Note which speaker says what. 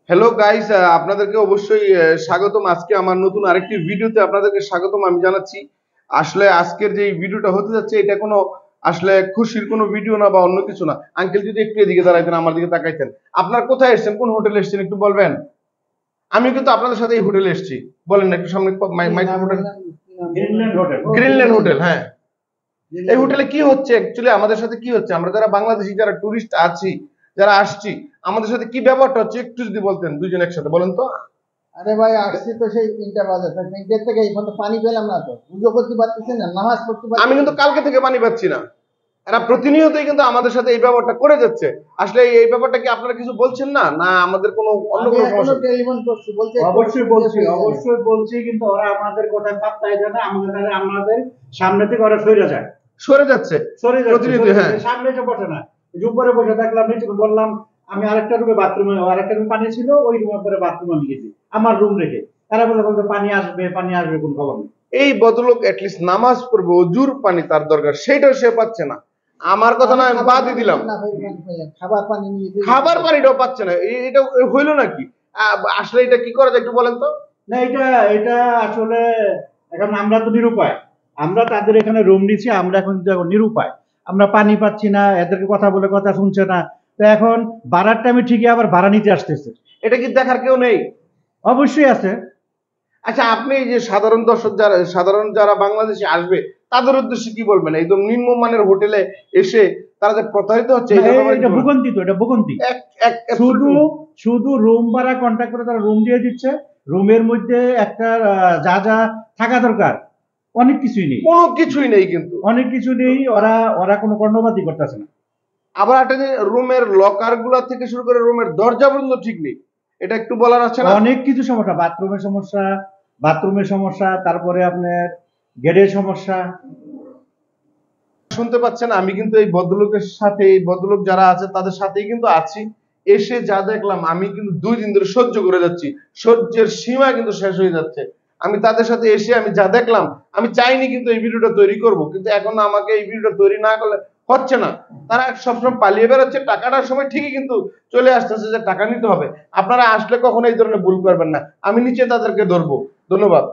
Speaker 1: Hello guys, আপনাদেরকে অবশ্যই স্বাগতম। আজকে আমার নতুন আরেকটি ভিডিওতে আপনাদেরকে স্বাগতম আমি জানাচ্ছি। আসলে আজকের যে ভিডিওটা হতে যাচ্ছে এটা কোনো আসলে খুশির কোনো ভিডিও না বা অন্য কিছু না। আঙ্কেল যদি একটু এদিকে দাঁড়াইতেন, আমার দিকে তাকাইতেন। আপনার কোথায় এসেছেন, কোন হোটেলে এসেছেন একটু বলবেন? আমি কিন্তু আপনাদের সাথে এই হোটেলে এসেছি। বলেন না একটু সামনে মাইক্রোফোন। গ্রিনল্যান্ড হোটেল, হ্যাঁ। এই হোটেলে কি হচ্ছে অ্যাকচুয়ালি, আমাদের সাথে কি হচ্ছে, আমরা যারা বাংলাদেশি যারা টুরিস্ট আছি, যারা আসছি, আমাদের সাথে কি ব্যাপারটা হচ্ছে একটু যদি বলতেন দুইজন একসাথে বলেন তো।
Speaker 2: আরে ভাই আসছি তো সেই 3টা বাজে, 3টে থেকে এই পর্যন্ত পানি পেলাম না, তো পুজো করতে পারতেছি না, নামাজ পড়তে পারতেছি
Speaker 1: আমি কিন্তু কালকে থেকে পানি পাচ্ছি না। এরা প্রতিনিয়তই কিন্তু আমাদের সাথে এই ব্যাপারটা করে যাচ্ছে। আসলে এই ব্যাপারটা কি আপনারা কিছু বলছেন না, না আমাদের কোনো অন্য
Speaker 2: আমি
Speaker 1: কোনো
Speaker 2: এখনো
Speaker 1: সমস্যা?
Speaker 2: টেলিফোন করছি, বলছে
Speaker 3: অবশ্যই বলছি, কিন্তু ওরা আমাদের কথা পাত্তাই দেয় না। আমাদের সামনে থেকে ওরা সরে যায়,
Speaker 1: সরে যাচ্ছে প্রতিনিয়ত, হ্যাঁ।
Speaker 3: সামনে এসে বসে না। যে উপরে বসে থাকলাম, নিচে বললাম আমি আরেকটা রুমে আরেকটা রুমে পানি ছিল, ওই রুমের পরে বাথরুমে আমি গেছি আমার রুম রেখে। তারা বলতে পানি আসবে কোন খবর নেই।
Speaker 1: এই ভদ্রলোক অ্যাটলিস্ট নামাজ পড়বে, অজুর পানি তার দরকার, সেটাও সে পাচ্ছে না। আমার কথা না, আমি বাদই দিলাম।
Speaker 2: খাবার পানি নিয়ে
Speaker 1: খাবার পানিটাও পাচ্ছে না, এটা হইলো নাকি? আসলে এটা কি করা যায় একটু বলেন তো।
Speaker 3: না, এটা এটা আসলে এখন আমরা তো নিরুপায়। আমরা তাদের এখানে রুম নিচ্ছি, আমরা এখন নিরুপায়। আমরা পানি পাচ্ছি না, এদেরকে কথা বলে কথা শুনছে না। তো এখন ভাড়ার টাইমে ঠিকই আবার ভাড়া নিতে আসতেছে।
Speaker 1: এটা কি দেখার কেউ নেই?
Speaker 3: অবশ্যই আছে।
Speaker 1: আচ্ছা, আপনি এই যে সাধারণ দর্শক যারা বাংলাদেশে আসবে তাদের উদ্দেশ্যে কি বলবেন? একদম নিম্নমানের হোটেলে এসে তারা যে প্রতারিত হচ্ছে,
Speaker 3: এটা ভোগান্তি, তো এটা ভোগান্তি। শুধু শুধু রুম ভাড়া কন্ট্যাক্ট করে তারা রুম দিয়ে দিচ্ছে। রুমের মধ্যে একটা যা যা থাকা দরকার অনেক কিছুই নেই,
Speaker 1: কোনো কিছুই নেই, কিন্তু
Speaker 3: অনেক কিছু নেই। ওরা কোনো কর্ণপাতি করতেছে না।
Speaker 1: আবার একটা যে রুমের লকার গুলা থেকে শুরু করে রুমের দরজা পর্যন্ত ঠিক নেই, এটা একটু বলার আছে না?
Speaker 3: অনেক কিছু সমস্যা, বাথরুমের সমস্যা, তারপরে আপনার গেটের সমস্যা।
Speaker 1: শুনতে পাচ্ছেন, আমি কিন্তু এই ভদ্রলোকের সাথে, এই ভদ্রলোক যারা আছে তাদের সাথেই কিন্তু আছি। এসে যা দেখলাম, আমি কিন্তু 2 দিন ধরে সহ্য করে যাচ্ছি, সহ্যের সীমা কিন্তু শেষ হয়ে যাচ্ছে। আমি তাদের সাথে এসে আমি যা দেখলাম, আমি চাইনি কিন্তু এই ভিডিওটা তৈরি করব, কিন্তু এখন আমাকে এই ভিডিওটা তৈরি না করলে হচ্ছে না। তারা সবসময় পালিয়ে বেড়াচ্ছে, টাকাটার সময় ঠিকই কিন্তু চলে আসতেছে যে টাকা নিতে হবে। আপনারা আসলে কখনো এই ধরনের ভুল করবেন না, আমি নিচে তাদেরকে ধরবো। ধন্যবাদ।